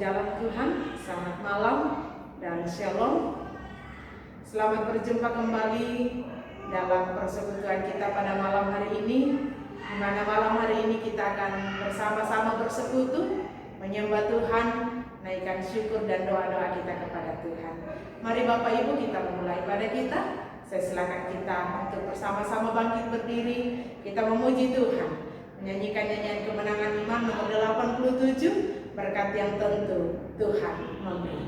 jalan Tuhan. Selamat malam dan shalom. Selamat berjumpa kembali dalam persekutuan kita pada malam hari ini, di mana malam hari ini kita akan bersama-sama bersekutu, menyembah Tuhan, naikkan syukur dan doa-doa kita kepada Tuhan. Mari Bapak Ibu kita memulai ibadah kita. Saya silakan kita untuk bersama-sama bangkit berdiri, kita memuji Tuhan, menyanyikan nyanyian kemenangan iman nomor 87, berkat yang tentu Tuhan memberi.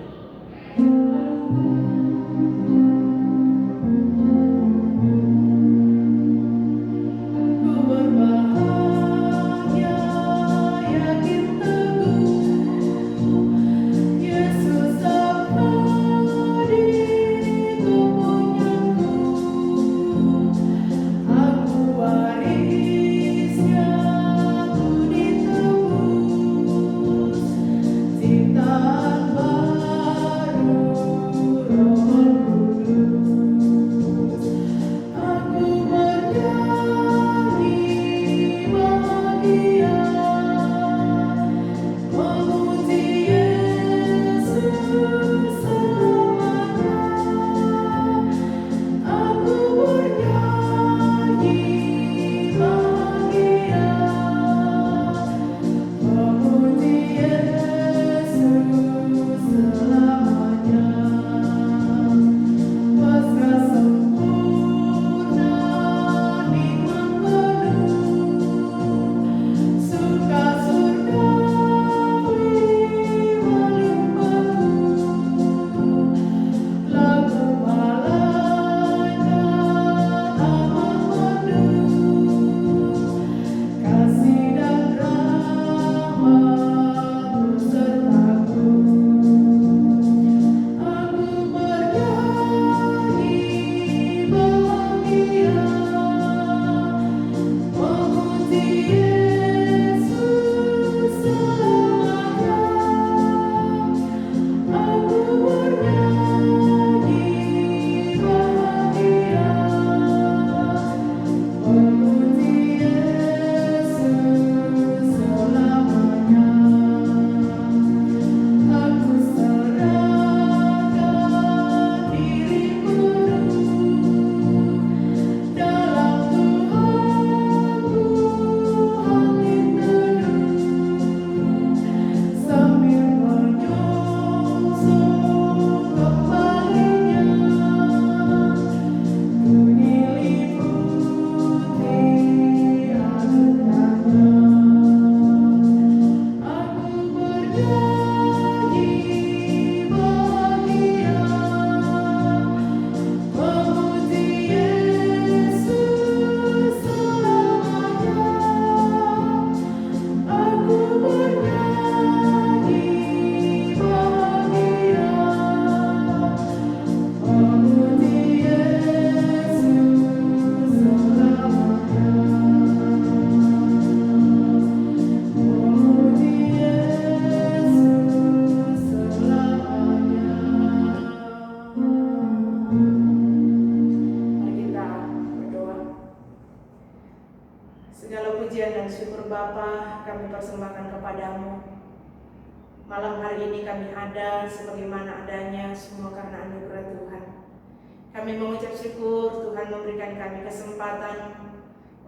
Kami mengucap syukur Tuhan memberikan kami kesempatan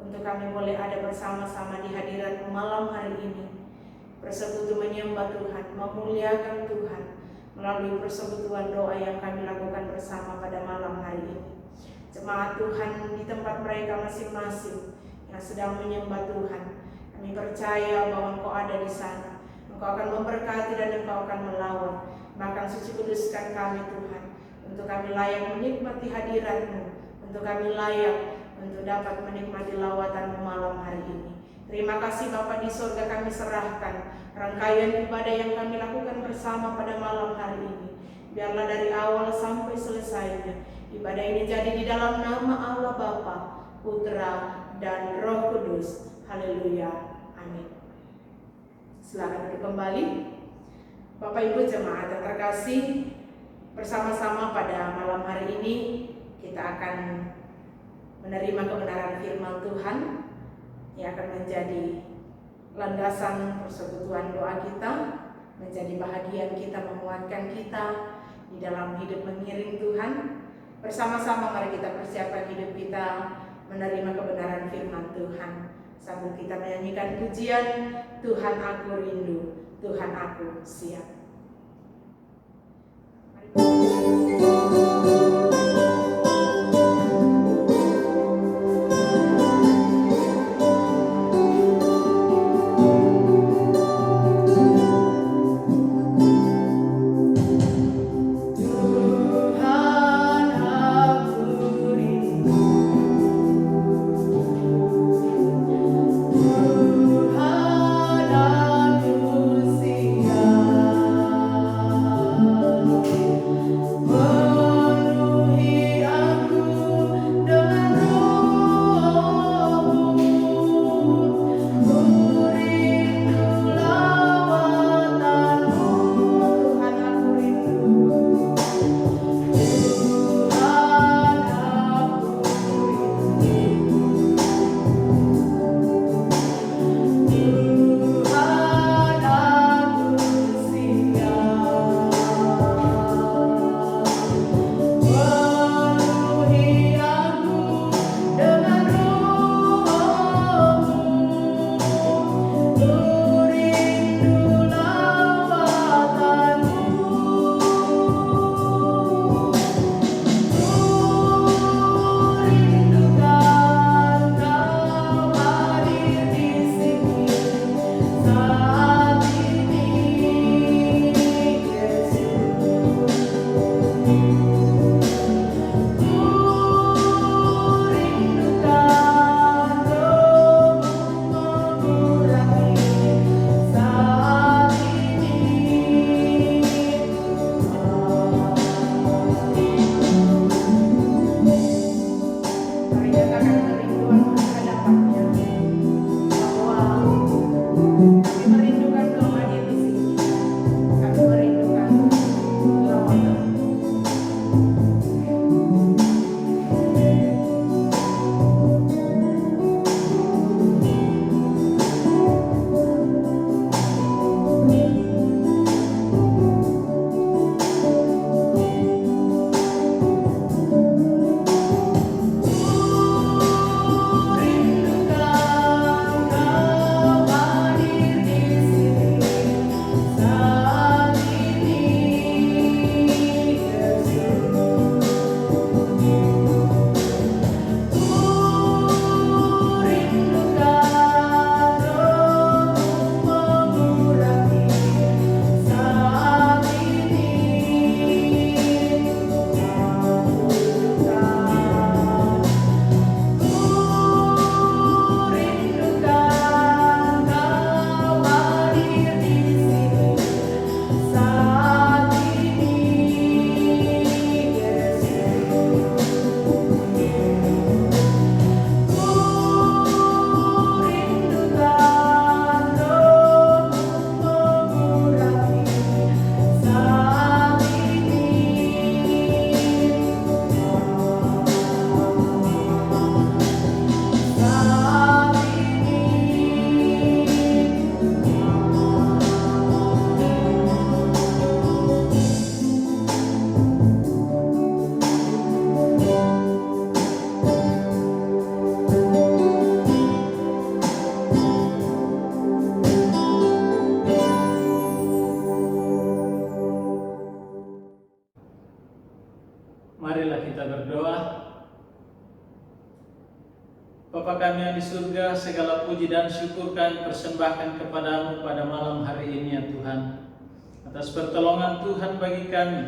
untuk kami boleh ada bersama-sama di hadirat malam hari ini, bersekutu menyembah Tuhan, memuliakan Tuhan melalui persekutuan doa yang kami lakukan bersama pada malam hari ini. Jemaat Tuhan di tempat mereka masing-masing yang sedang menyembah Tuhan, kami percaya bahwa Engkau ada di sana. Engkau akan memberkati dan Engkau akan melawat. Bahkan suci kuduskan kami Tuhan, untuk kami layak menikmati hadirat-Mu, untuk kami layak untuk dapat menikmati lawatan malam hari ini. Terima kasih Bapa di surga, kami serahkan rangkaian ibadah yang kami lakukan bersama pada malam hari ini. Biarlah dari awal sampai selesainya ibadah ini jadi di dalam nama Allah Bapa, Putra, dan Roh Kudus. Haleluya. Amin. Silakan duduk kembali. Bapak Ibu jemaat yang terkasih, bersama-sama pada malam hari ini kita akan menerima kebenaran firman Tuhan yang akan menjadi landasan persekutuan doa kita menjadi bahagian kita, menguatkan kita di dalam hidup mengiring Tuhan. Bersama-sama mari kita persiapkan hidup kita menerima kebenaran firman Tuhan. Sambil kita menyanyikan pujian, Tuhan aku rindu, Tuhan aku siap. Marilah kita berdoa. Bapa kami yang di surga, segala puji dan syukur kami persembahkan kepadamu pada malam hari ini ya Tuhan, atas pertolongan Tuhan bagi kami,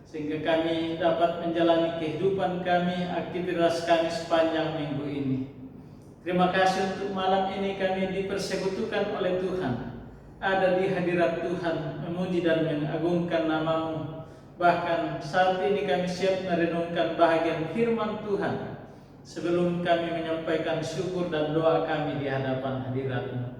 sehingga kami dapat menjalani kehidupan kami, aktivitas kami sepanjang minggu ini. Terima kasih untuk malam ini kami dipersekutukan oleh Tuhan, ada di hadirat Tuhan, memuji dan mengagungkan nama-Mu. Bahkan saat ini kami siap merenungkan bahagian firman Tuhan sebelum kami menyampaikan syukur dan doa kami di hadapan hadirat-Mu.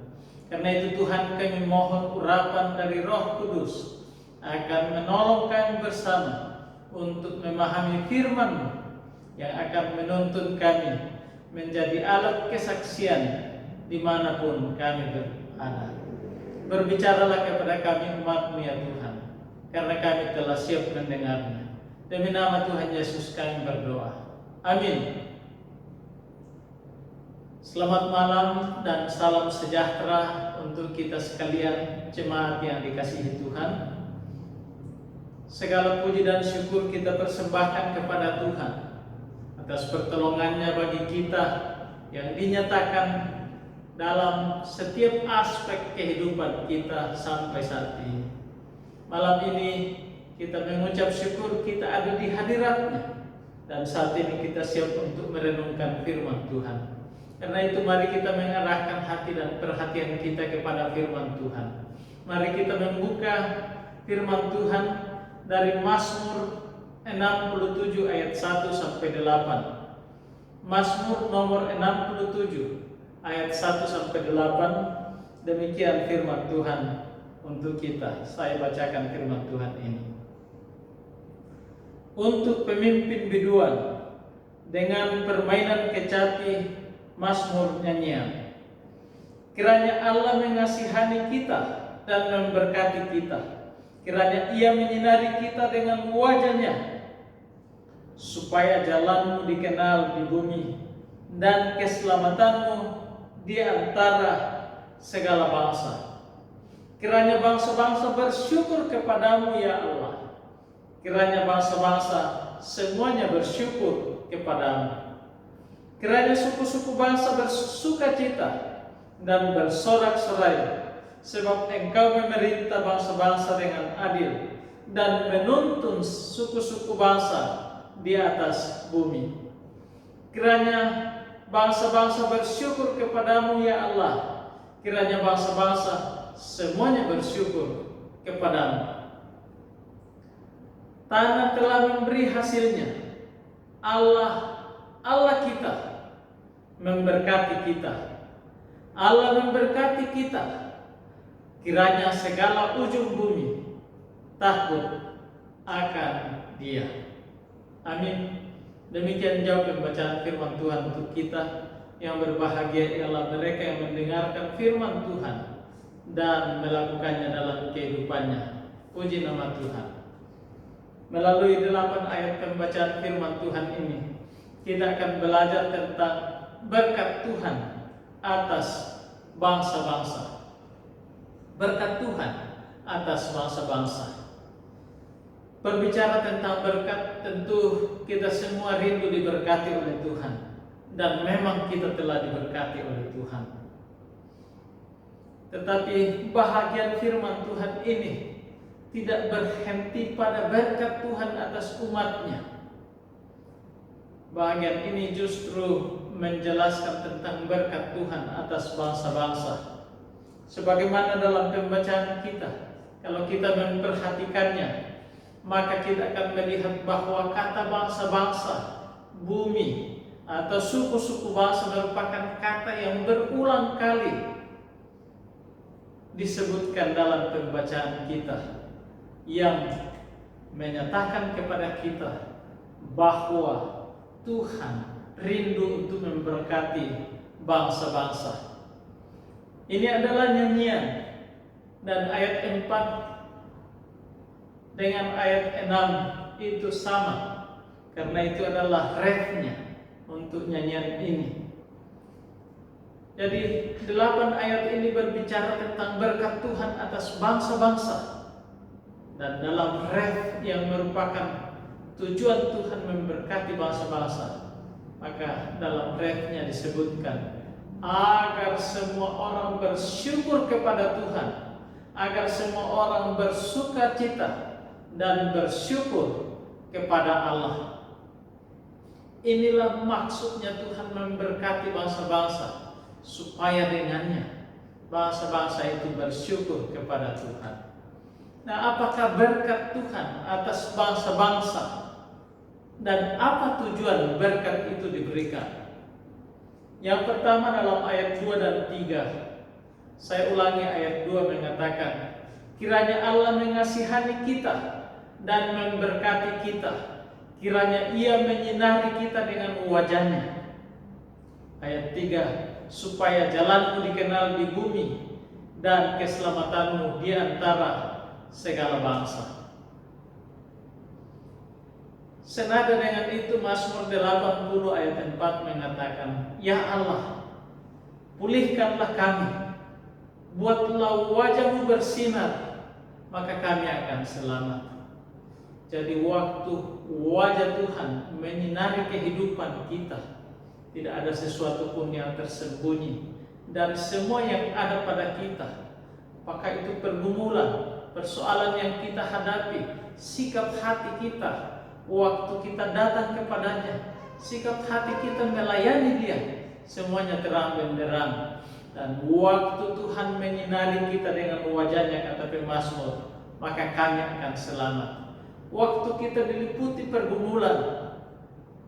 Karena itu Tuhan, kami mohon urapan dari Roh Kudus akan menolong kami bersama untuk memahami firman-Mu yang akan menuntun kami menjadi alat kesaksian dimanapun kami berada. Berbicaralah kepada kami umat-Mu ya Tuhan, karena kami telah siap mendengarnya. Demi nama Tuhan Yesus kami berdoa. Amin. Selamat malam dan salam sejahtera untuk kita sekalian jemaat yang dikasihi Tuhan. Segala puji dan syukur kita persembahkan kepada Tuhan atas pertolongannya bagi kita yang dinyatakan dalam setiap aspek kehidupan kita sampai saat ini. Malam ini kita mengucap syukur kita ada di hadirat-Nya, dan saat ini kita siap untuk merenungkan firman Tuhan. Karena itu mari kita mengarahkan hati dan perhatian kita kepada firman Tuhan. Mari kita membuka firman Tuhan dari Mazmur 67 ayat 1 sampai 8. Mazmur nomor 67 ayat 1 sampai 8. Demikian firman Tuhan untuk kita. Saya bacakan firman Tuhan ini. Untuk pemimpin biduan dengan permainan kecapi Mazmur nyanyian. Kiranya Allah mengasihani kita dan memberkati kita. Kiranya Ia menyinari kita dengan wajah-Nya, supaya jalan-Mu dikenal di bumi dan keselamatan-Mu di antara segala bangsa. Kiranya bangsa-bangsa bersyukur kepadamu ya Allah. Kiranya bangsa-bangsa semuanya bersyukur kepadamu. Kiranya suku-suku bangsa bersukacita dan bersorak-sorai, sebab Engkau memerintah bangsa-bangsa dengan adil dan menuntun suku-suku bangsa di atas bumi. Kiranya bangsa-bangsa bersyukur kepadamu ya Allah. Kiranya bangsa-bangsa semuanya bersyukur kepadamu. Tanah telah memberi hasilnya. Allah kita memberkati kita. Allah memberkati kita. Kiranya segala ujung bumi takut akan Dia. Amin. Demikian jauh pembacaan firman Tuhan untuk kita. Yang berbahagia ialah mereka yang mendengarkan firman Tuhan dan melakukannya dalam kehidupannya. Puji nama Tuhan. Melalui 8 ayat pembacaan firman Tuhan ini, kita akan belajar tentang berkat Tuhan atas bangsa-bangsa. Berkat Tuhan atas bangsa-bangsa. Berbicara tentang berkat, tentu kita semua rindu diberkati oleh Tuhan. Dan memang kita telah diberkati oleh Tuhan. Tetapi bahagian firman Tuhan ini tidak berhenti pada berkat Tuhan atas umat-Nya. Bahagian ini justru menjelaskan tentang berkat Tuhan atas bangsa-bangsa. Sebagaimana dalam pembacaan kita, kalau kita memperhatikannya, maka kita akan melihat bahwa kata bangsa-bangsa, bumi, atau suku-suku bangsa merupakan kata yang berulang kali disebutkan dalam pembacaan kita, yang menyatakan kepada kita bahwa Tuhan rindu untuk memberkati bangsa-bangsa. Ini adalah nyanyian, dan ayat 4 dengan ayat 6 itu sama, karena itu adalah refnya untuk nyanyian ini. Jadi 8 ayat ini berbicara tentang berkat Tuhan atas bangsa-bangsa. Dan dalam ref yang merupakan tujuan Tuhan memberkati bangsa-bangsa, maka dalam refnya disebutkan agar semua orang bersyukur kepada Tuhan, agar semua orang bersukacita dan bersyukur kepada Allah. Inilah maksudnya Tuhan memberkati bangsa-bangsa, supaya dengannya bangsa-bangsa itu bersyukur kepada Tuhan. Nah, apakah berkat Tuhan atas bangsa-bangsa? Dan apa tujuan berkat itu diberikan? Yang pertama dalam ayat 2 dan 3. Saya ulangi ayat 2 mengatakan, kiranya Allah mengasihani kita dan memberkati kita. Kiranya Ia menyinari kita dengan wajah-Nya. Ayat 3, supaya jalanmu dikenal di bumi dan keselamatan-Mu di antara segala bangsa. Senada dengan itu Mazmur 80 ayat 4 mengatakan, Ya Allah, pulihkanlah kami, buatlah wajah-Mu bersinar, maka kami akan selamat. Jadi waktu wajah Tuhan menyinari kehidupan kita, tidak ada sesuatu pun yang tersembunyi dari semua yang ada pada kita. Apakah itu pergumulan, persoalan yang kita hadapi, sikap hati kita waktu kita datang kepadanya, sikap hati kita melayani Dia, semuanya terang benderang. Dan waktu Tuhan menyinari kita dengan wajahnya, kata pemazmur, maka kami akan selamat. Waktu kita diliputi pergumulan,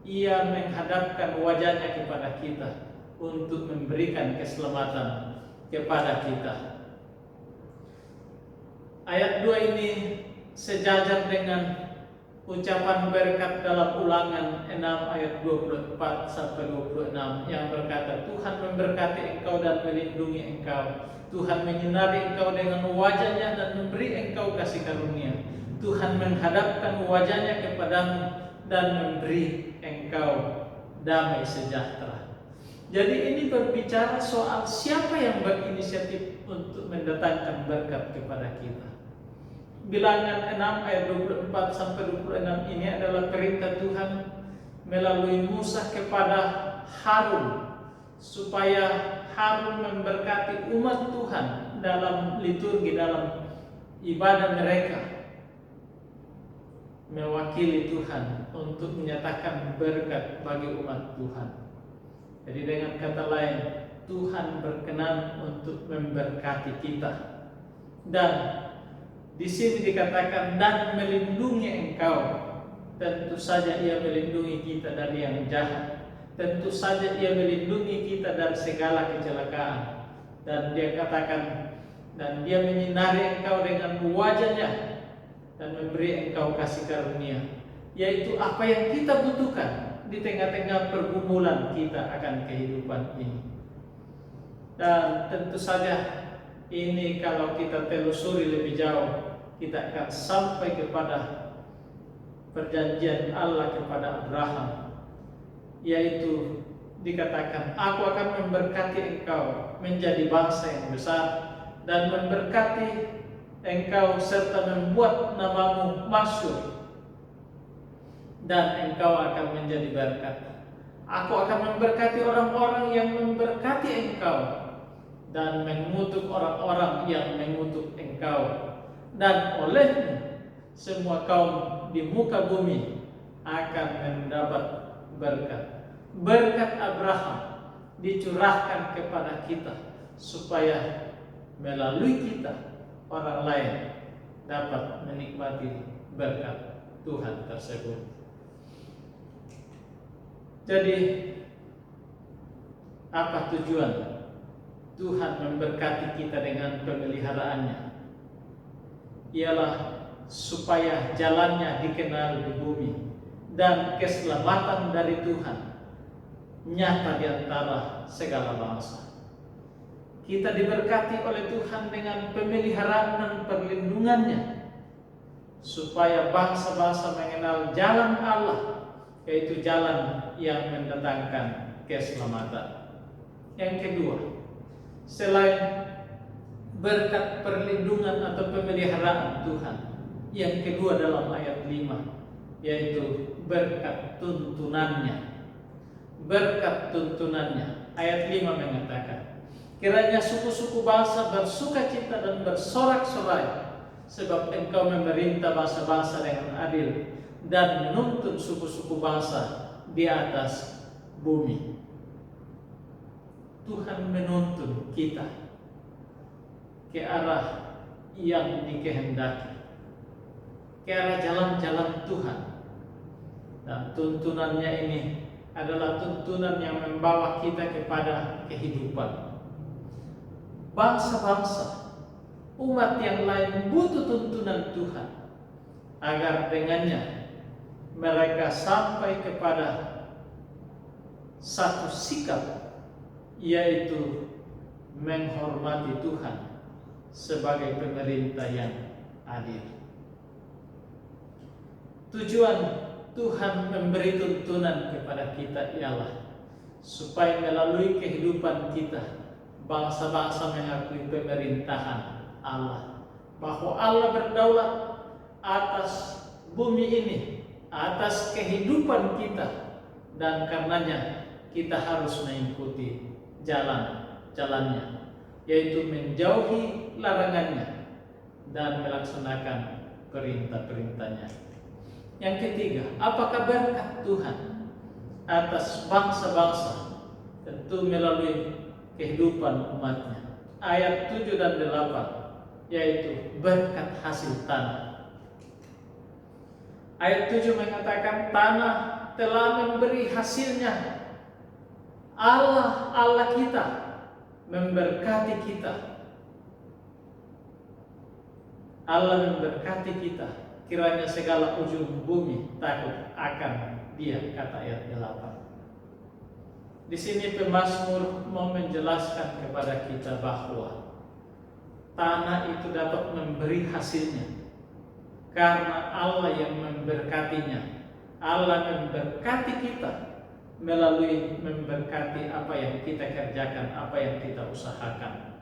Ia menghadapkan wajahnya kepada kita untuk memberikan keselamatan kepada kita. Ayat 2 ini sejajar dengan ucapan berkat dalam Ulangan 6 ayat 24 sampai 26 yang berkata, Tuhan memberkati engkau dan melindungi engkau. Tuhan menyinari engkau dengan wajahnya dan memberi engkau kasih karunia. Tuhan menghadapkan wajahnya kepadamu dan memberi engkau damai sejahtera. Jadi ini berbicara soal siapa yang berinisiatif untuk mendatangkan berkat kepada kita. Bilangan 6 ayat 24 sampai 26 ini adalah perintah Tuhan melalui Musa kepada Harun supaya Harun memberkati umat Tuhan dalam liturgi, dalam ibadah mereka, mewakili Tuhan untuk menyatakan berkat bagi umat Tuhan. Jadi dengan kata lain, Tuhan berkenan untuk memberkati kita. Dan di sini dikatakan dan melindungi engkau. Tentu saja Ia melindungi kita dari yang jahat. Tentu saja Ia melindungi kita dari segala kecelakaan. Dan Dia katakan, dan Dia menyinari engkau dengan wajahnya dan memberi engkau kasih karunia, yaitu apa yang kita butuhkan di tengah-tengah pergumulan kita akan kehidupan ini. Dan tentu saja ini kalau kita telusuri lebih jauh, kita akan sampai kepada perjanjian Allah kepada Abraham, yaitu dikatakan, aku akan memberkati engkau menjadi bangsa yang besar dan memberkati engkau serta membuat namamu masyhur, dan engkau akan menjadi berkat. Aku akan memberkati orang-orang yang memberkati engkau dan mengutuk orang-orang yang mengutuk engkau, dan olehmu semua kaum di muka bumi akan mendapat berkat. Berkat Abraham dicurahkan kepada kita supaya melalui kita orang lain dapat menikmati berkat Tuhan tersebut. Jadi apa tujuan Tuhan memberkati kita dengan pemeliharaannya? Ialah supaya jalannya dikenal di bumi dan keselamatan dari Tuhan nyata di antara segala bangsa. Kita diberkati oleh Tuhan dengan pemeliharaan dan perlindungannya, supaya bangsa-bangsa mengenal jalan Allah, yaitu jalan yang mendatangkan keselamatan. Yang kedua, selain berkat perlindungan atau pemeliharaan Tuhan, yang kedua dalam ayat 5, yaitu berkat tuntunannya. Berkat tuntunannya. Ayat 5 mengatakan, kiranya suku-suku bangsa bersukacita dan bersorak-sorai, sebab engkau memerintah bangsa-bangsa dengan adil dan menuntun suku-suku bangsa di atas bumi. Tuhan menuntun kita ke arah yang dikehendaki, ke arah jalan-jalan Tuhan. Dan tuntunannya ini adalah tuntunan yang membawa kita kepada kehidupan. Bangsa-bangsa, umat yang lain butuh tuntunan Tuhan, agar dengannya mereka sampai kepada satu sikap, yaitu menghormati Tuhan sebagai pemerintah yang adil. Tujuan Tuhan memberi tuntunan kepada kita ialah supaya melalui kehidupan kita bangsa-bangsa mengakui pemerintahan Allah, bahwa Allah berdaulat atas bumi ini, atas kehidupan kita, dan karenanya kita harus mengikuti jalannya, yaitu menjauhi larangannya dan melaksanakan perintah-perintahnya. Yang ketiga, apakah berkat Tuhan atas bangsa-bangsa? Tentu melalui kehidupan umatnya. Ayat 7 dan 8, yaitu berkat hasil tanah. Ayat 7 mengatakan tanah telah memberi hasilnya. Allah kita memberkati kita. Allah memberkati kita. Kiranya segala ujung bumi takut akan Dia, kata ayat 8. Di sini pemazmur mau menjelaskan kepada kita bahwa tanah itu dapat memberi hasilnya karena Allah yang memberkatinya. Allah memberkati kita melalui memberkati apa yang kita kerjakan, apa yang kita usahakan.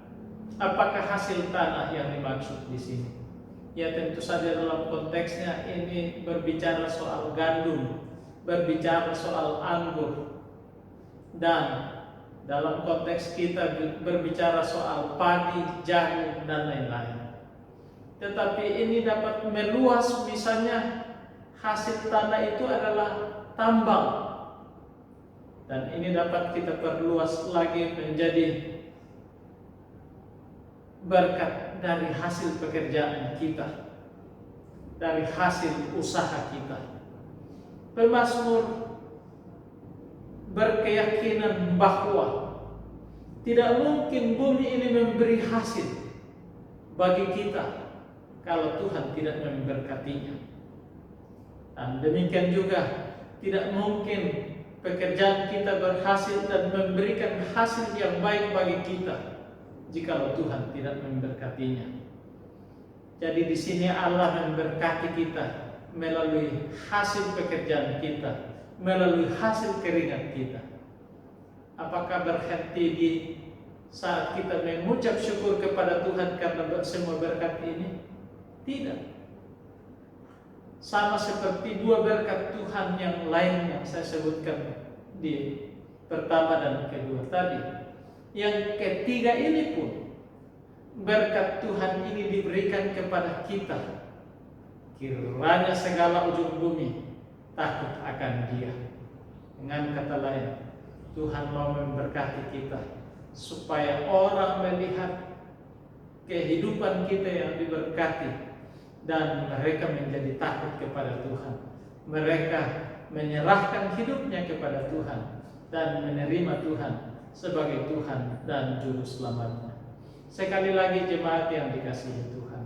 Apakah hasil tanah yang dimaksud di sini? Ya tentu saja dalam konteksnya ini berbicara soal gandum, berbicara soal anggur, dan dalam konteks kita berbicara soal padi, jagung, dan lain-lain. Tetapi ini dapat meluas, misalnya hasil tanah itu adalah tambang, dan ini dapat kita perluas lagi menjadi berkat dari hasil pekerjaan kita, dari hasil usaha kita. Pemazmur berkeyakinan bahwa tidak mungkin bumi ini memberi hasil bagi kita kalau Tuhan tidak memberkatinya. Dan demikian juga tidak mungkin pekerjaan kita berhasil dan memberikan hasil yang baik bagi kita jikalau Tuhan tidak memberkatinya. Jadi di sini Allah memberkati kita melalui hasil pekerjaan kita, melalui hasil keringat kita. Apakah berhenti di saat kita mengucap syukur kepada Tuhan karena semua berkat ini? Tidak. Sama seperti dua berkat Tuhan yang lain yang saya sebutkan di pertama dan kedua tadi. Yang ketiga ini pun berkat Tuhan ini diberikan kepada kita. Kiranya segala ujung bumi takut akan Dia. Dengan kata lain, Tuhan mau memberkati kita supaya orang melihat kehidupan kita yang diberkati dan mereka menjadi takut kepada Tuhan. Mereka menyerahkan hidupnya kepada Tuhan dan menerima Tuhan sebagai Tuhan dan Juru Selamatnya. Sekali lagi jemaat yang dikasihi Tuhan,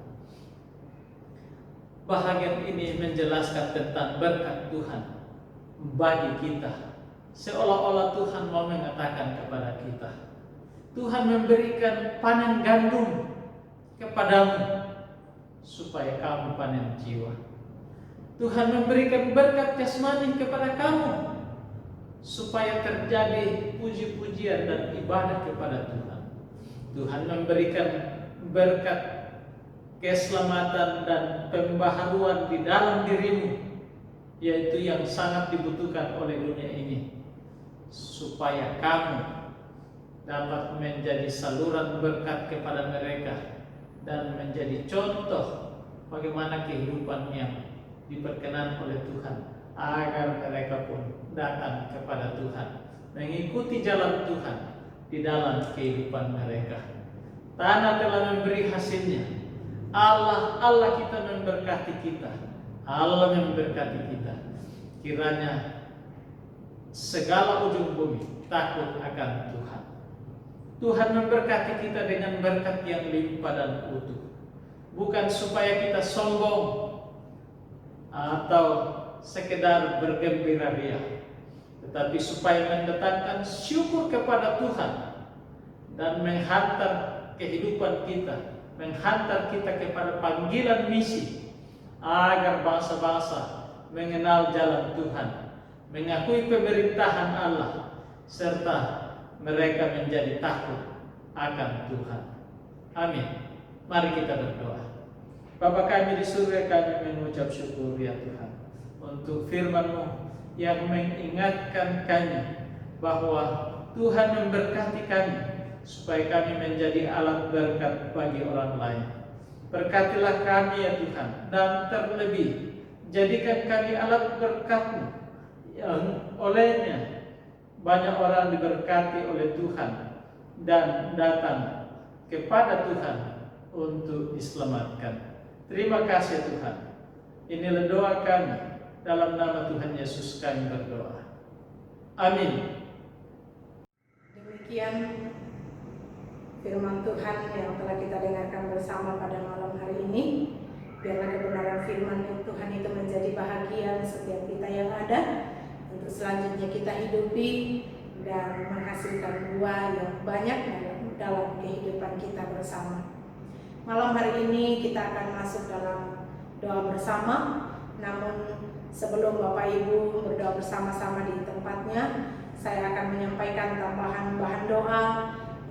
bahagian ini menjelaskan tentang berkat Tuhan bagi kita. Seolah-olah Tuhan mau mengatakan kepada kita, Tuhan memberikan panen gandum kepadamu supaya kamu panen jiwa. Tuhan memberikan berkat jasmani kepada kamu supaya terjadi puji-pujian dan ibadah kepada Tuhan. Tuhan memberikan berkat keselamatan dan pembaharuan di dalam dirimu, yaitu yang sangat dibutuhkan oleh dunia ini, supaya kamu dapat menjadi saluran berkat kepada mereka dan menjadi contoh bagaimana kehidupan yang diperkenan oleh Tuhan, agar mereka pun datang kepada Tuhan, mengikuti jalan Tuhan di dalam kehidupan mereka. Tanah telah memberi hasilnya. Allah kita memberkati kita. Allah memberkati kita. Kiranya segala ujung bumi takut akan Tuhan. Tuhan memberkati kita dengan berkat yang limpah dan utuh. Bukan supaya kita sombong atau sekedar bergembira ria, tetapi supaya mendatangkan syukur kepada Tuhan dan menghantar kehidupan kita menghantar kita kepada panggilan misi agar bangsa-bangsa mengenal jalan Tuhan, mengakui pemerintahan Allah, serta mereka menjadi takut akan Tuhan. Amin. Mari kita berdoa. Bapa kami di surga, kami mengucap syukur ya Tuhan untuk firman-Mu yang mengingatkan kami bahwa Tuhan memberkati kami supaya kami menjadi alat berkat bagi orang lain. Berkatilah kami ya Tuhan, dan terlebih jadikan kami alat berkat-Mu yang olehnya banyak orang diberkati oleh Tuhan dan datang kepada Tuhan untuk diselamatkan. Terima kasih Tuhan. Inilah doa kami, dalam nama Tuhan Yesus kami berdoa. Amin. Demikian firman Tuhan yang telah kita dengarkan bersama pada malam hari ini. Biarlah kebenaran firman Tuhan itu menjadi bahagian setiap kita yang ada, untuk selanjutnya kita hidupi dan menghasilkan buah yang banyak dalam kehidupan kita bersama. Malam hari ini kita akan masuk dalam doa bersama. Namun sebelum Bapak Ibu berdoa bersama-sama di tempatnya, saya akan menyampaikan tambahan bahan doa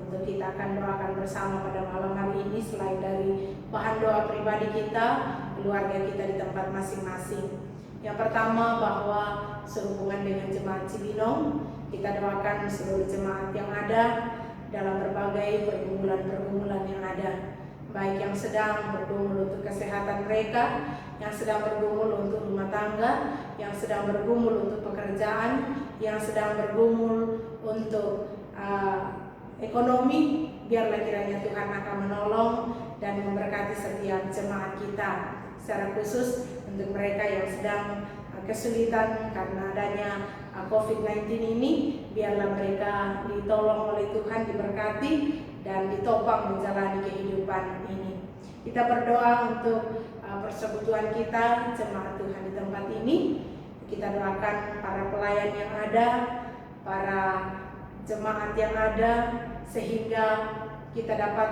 untuk kita akan doakan bersama pada malam hari ini. Selain dari bahan doa pribadi kita, keluarga kita di tempat masing-masing. Yang pertama, bahwa sehubungan dengan jemaat Cibinong, kita doakan seluruh jemaat yang ada dalam berbagai pergumulan-pergumulan yang ada, baik yang sedang bergumul untuk kesehatan mereka, yang sedang bergumul untuk rumah tangga, yang sedang bergumul untuk pekerjaan, yang sedang bergumul untuk ekonomi. Biarlah kiranya Tuhan akan menolong dan memberkati setiap jemaat kita, secara khusus untuk mereka yang sedang kesulitan karena adanya COVID-19 ini. Biarlah mereka ditolong oleh Tuhan, diberkati dan ditopang menjalani kehidupan ini. Kita berdoa untuk persekutuan kita, jemaat Tuhan di tempat ini. Kita doakan para pelayan yang ada, para jemaat yang ada, sehingga kita dapat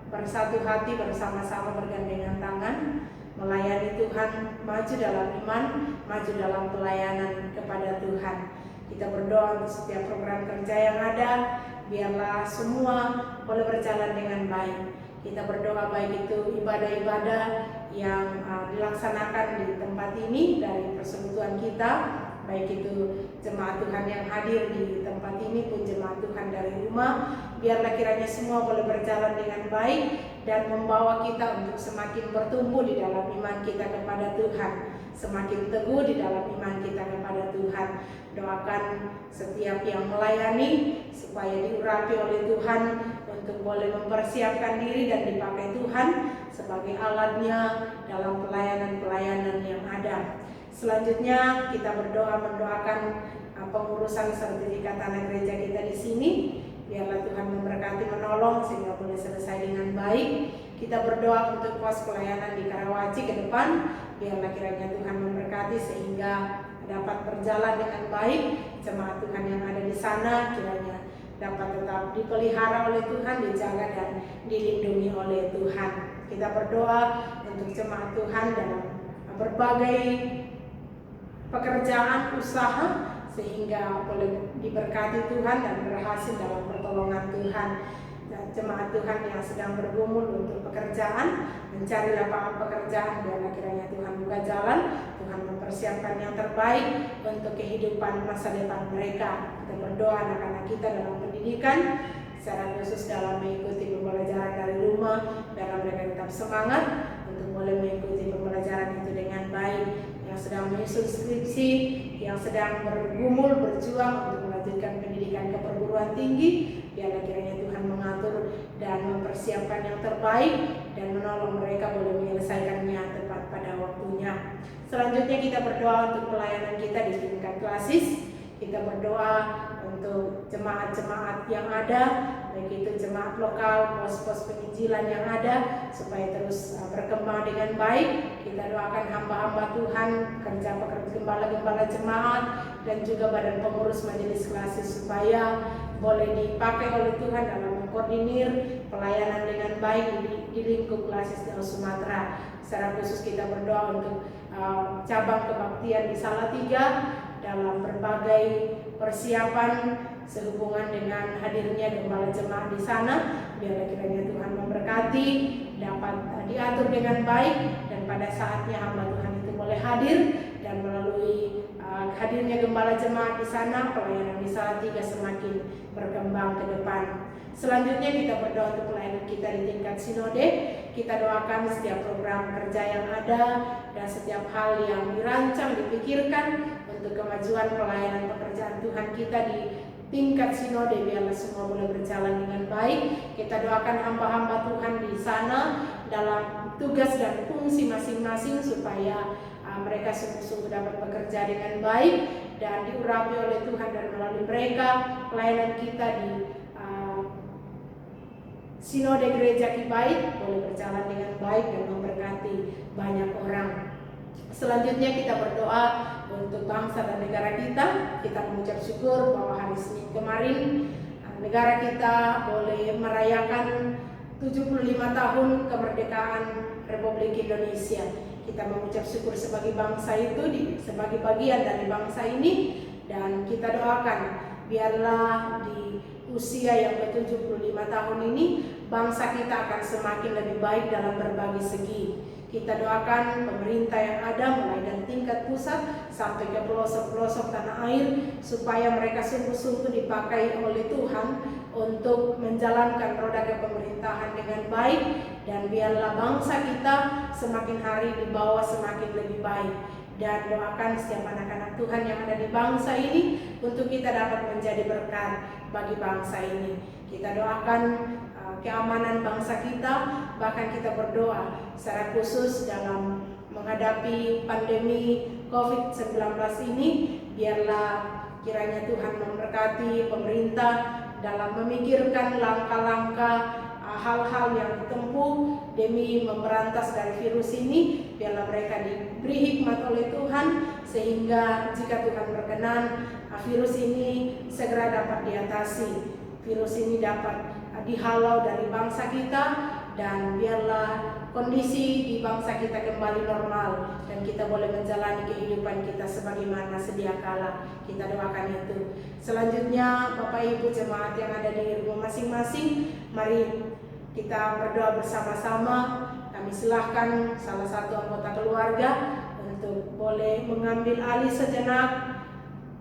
bersatu hati, bersama-sama bergandengan tangan, melayani Tuhan, maju dalam iman, maju dalam pelayanan kepada Tuhan. Kita berdoa untuk setiap program kerja yang ada, biarlah semua boleh berjalan dengan baik. Kita berdoa baik itu ibadah-ibadah yang dilaksanakan di tempat ini dari persekutuan kita, baik itu jemaat Tuhan yang hadir di tempat ini pun jemaat Tuhan dari rumah. Biarlah kiranya semua boleh berjalan dengan baik dan membawa kita untuk semakin bertumbuh di dalam iman kita kepada Tuhan, semakin teguh di dalam iman kita kepada Tuhan. Doakan setiap yang melayani supaya diurapi oleh Tuhan untuk boleh mempersiapkan diri dan dipakai Tuhan sebagai alatnya dalam pelayanan-pelayanan yang ada. Selanjutnya kita mendoakan pengurusan sertifikat tanah gereja kita di sini. Biarlah Tuhan memberkati, menolong sehingga boleh selesai dengan baik. Kita berdoa untuk pos pelayanan di Karawaci ke depan. Biarlah kiranya Tuhan memberkati sehingga dapat berjalan dengan baik. Jemaat Tuhan yang ada di sana kiranya dapat tetap dipelihara oleh Tuhan, dijaga dan dilindungi oleh Tuhan. Kita berdoa untuk jemaat Tuhan dalam berbagai pekerjaan, usaha, sehingga boleh diberkati Tuhan dan berhasil dalam pertolongan Tuhan. Dan jemaat Tuhan yang sedang bergumul untuk pekerjaan, mencari lapangan pekerjaan, biarlah kiranya Tuhan buka jalan, Tuhan mempersiapkan yang terbaik untuk kehidupan masa depan mereka. Kita berdoa anak-anak kita dalam pendidikan, secara khusus dalam mengikuti pembelajaran dari rumah, biarlah mereka tetap semangat untuk boleh mengikuti pembelajaran itu dengan baik. Yang sedang menyusun skripsi, yang sedang bergumul, berjuang untuk melanjutkan pendidikan ke perguruan tinggi, biarlah kiranya Tuhan mengatur dan mempersiapkan yang terbaik dan menolong mereka boleh menyelesaikannya tepat pada waktunya. Selanjutnya kita berdoa untuk pelayanan kita di tingkat klasis. Kita berdoa untuk jemaat-jemaat yang ada, baik itu jemaat lokal, pos-pos penginjilan yang ada, supaya terus berkembang dengan baik. Kita doakan hamba-hamba Tuhan, kerja-pekerja gembala-gembala jemaat, dan juga badan pengurus majelis klasis, supaya boleh dipakai oleh Tuhan dalam mengkoordinir pelayanan dengan baik di di lingkup Klasis Daus Sumatera. Secara khusus kita berdoa untuk cabang kebaktian di Salatiga dalam berbagai persiapan sehubungan dengan hadirnya gembala jemaat di sana. Biarlah kiranya Tuhan memberkati, dapat diatur dengan baik, dan pada saatnya hamba Tuhan itu boleh hadir, dan melalui hadirnya gembala jemaat di sana, pelayanan di Salatiga semakin berkembang ke depan. Selanjutnya kita berdoa untuk pelayanan kita di tingkat sinode. Kita doakan setiap program kerja yang ada dan setiap hal yang dirancang, dipikirkan untuk kemajuan pelayanan pekerjaan Tuhan kita di tingkat sinode, biarlah semua boleh berjalan dengan baik. Kita doakan hamba-hamba Tuhan di sana dalam tugas dan fungsi masing-masing supaya mereka sungguh-sungguh dapat bekerja dengan baik dan diurapi oleh Tuhan, dan melalui mereka pelayanan kita di Sinode Gereja Kibait boleh berjalan dengan baik dan memberkati banyak orang. Selanjutnya kita berdoa untuk bangsa dan negara kita. Kita mengucap syukur bahwa hari Senin kemarin negara kita boleh merayakan 75 tahun kemerdekaan Republik Indonesia. Kita mengucap syukur sebagai bangsa itu, sebagai bagian dari bangsa ini, dan kita doakan biarlah di usia yang ke-75 tahun ini bangsa kita akan semakin lebih baik dalam berbagai segi. Kita doakan pemerintah yang ada mulai dari tingkat pusat sampai ke pelosok-pelosok tanah air, supaya mereka sungguh-sungguh dipakai oleh Tuhan untuk menjalankan roda kepemerintahan dengan baik, dan biarlah bangsa kita semakin hari dibawa semakin lebih baik. Dan doakan setiap anak-anak Tuhan yang ada di bangsa ini untuk kita dapat menjadi berkat bagi bangsa ini. Kita doakan keamanan bangsa kita, bahkan kita berdoa secara khusus dalam menghadapi pandemi COVID-19 ini. Biarlah kiranya Tuhan memberkati pemerintah dalam memikirkan langkah-langkah hal-hal yang ditempuh demi memberantas dari virus ini. Biarlah mereka diberi hikmat oleh Tuhan, sehingga jika Tuhan berkenan virus ini segera dapat diatasi, virus ini dapat dihalau dari bangsa kita, dan biarlah kondisi di bangsa kita kembali normal dan kita boleh menjalani kehidupan kita sebagaimana sedia kala. Kita doakan itu. Selanjutnya Bapak Ibu jemaat yang ada di rumah masing-masing, mari kita berdoa bersama-sama. Kami silahkan salah satu anggota keluarga untuk boleh mengambil alih sejenak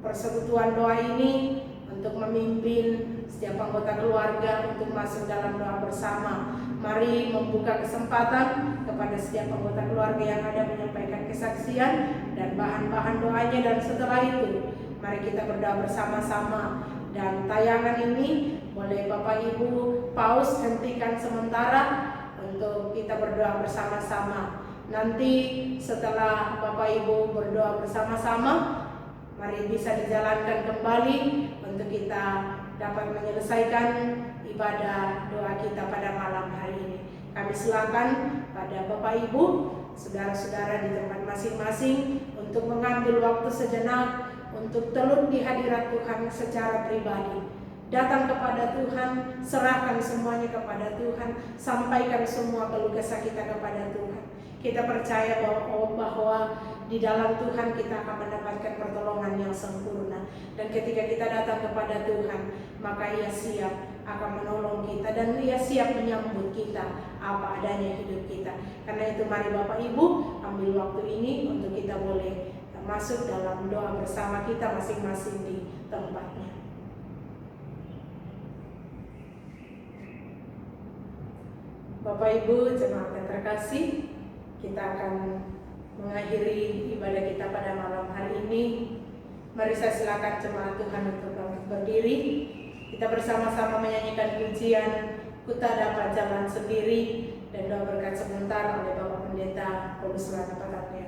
persekutuan doa ini, untuk memimpin setiap anggota keluarga untuk masuk dalam doa bersama. Mari membuka kesempatan kepada setiap anggota keluarga yang ada menyampaikan kesaksian dan bahan-bahan doanya, dan setelah itu mari kita berdoa bersama-sama. Dan tayangan ini boleh Bapak Ibu pause, hentikan sementara untuk kita berdoa bersama-sama. Nanti setelah Bapak Ibu berdoa bersama-sama, mari bisa dijalankan kembali untuk kita dapat menyelesaikan ibadah doa kita pada malam hari ini. Kami silakan pada Bapak Ibu, saudara-saudara di tempat masing-masing untuk mengambil waktu sejenak untuk telut di hadirat Tuhan secara pribadi. Datang kepada Tuhan, serahkan semuanya kepada Tuhan, sampaikan semua keluh kesah kita kepada Tuhan. Kita percaya bahwa di dalam Tuhan kita akan mendapatkan pertolongan yang sempurna. Dan ketika kita datang kepada Tuhan, maka Ia siap akan menolong kita, dan Ia siap menyambut kita apa adanya hidup kita. Karena itu mari Bapak Ibu ambil waktu ini untuk kita boleh masuk dalam doa bersama kita masing-masing di tempatnya. Bapak Ibu jemaat yang terkasih, kita akan mengakhiri ibadah kita pada malam hari ini. Mari saya silakan jemaat Tuhan untuk berdiri. Kita bersama-sama menyanyikan pujian Ku Tak Dapat Jalan Sendiri, dan doa berkat sebentar oleh Bapak Pendeta Paulus Lana Patapnya.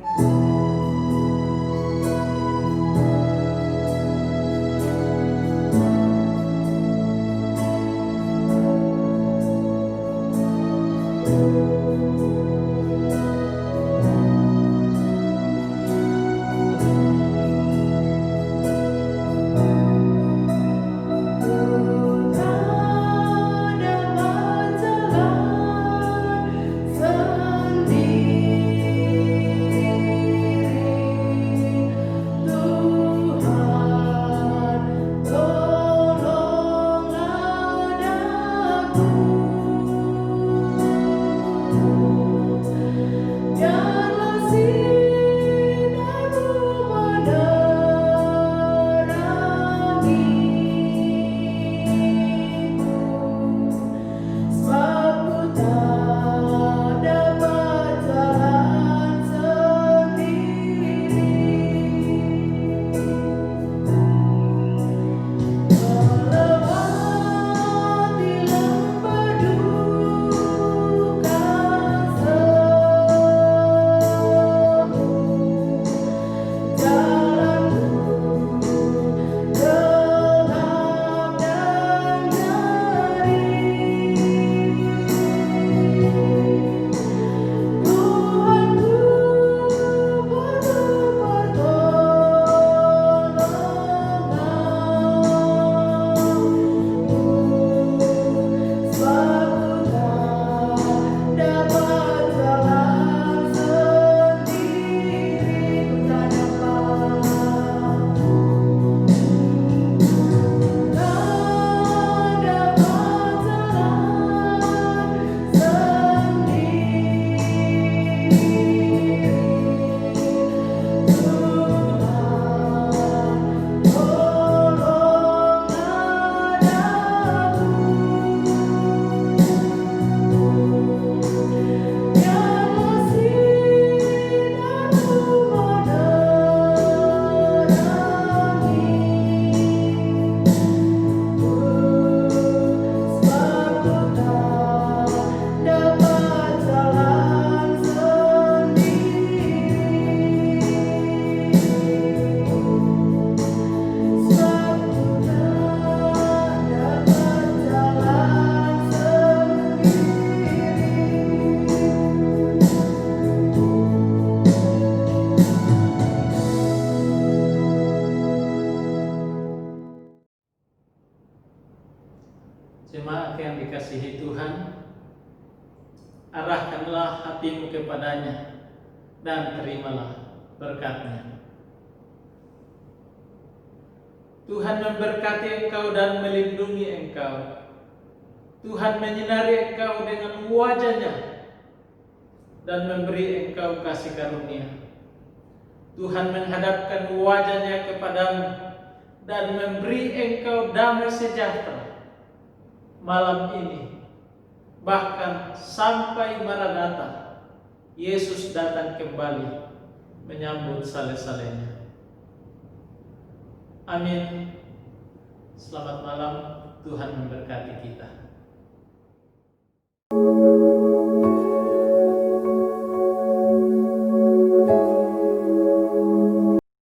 Jemaat yang dikasihi Tuhan, arahkanlah hatimu kepadanya dan terimalah berkat-Nya. Tuhan memberkati engkau dan melindungi engkau. Tuhan menyinari engkau dengan wajah-Nya dan memberi engkau kasih karunia. Tuhan menghadapkan wajah-Nya kepadamu dan memberi engkau damai sejahtera malam ini, bahkan sampai Maranatha, Yesus datang kembali menyambut sale-salenya. Amin. Selamat malam, Tuhan memberkati kita.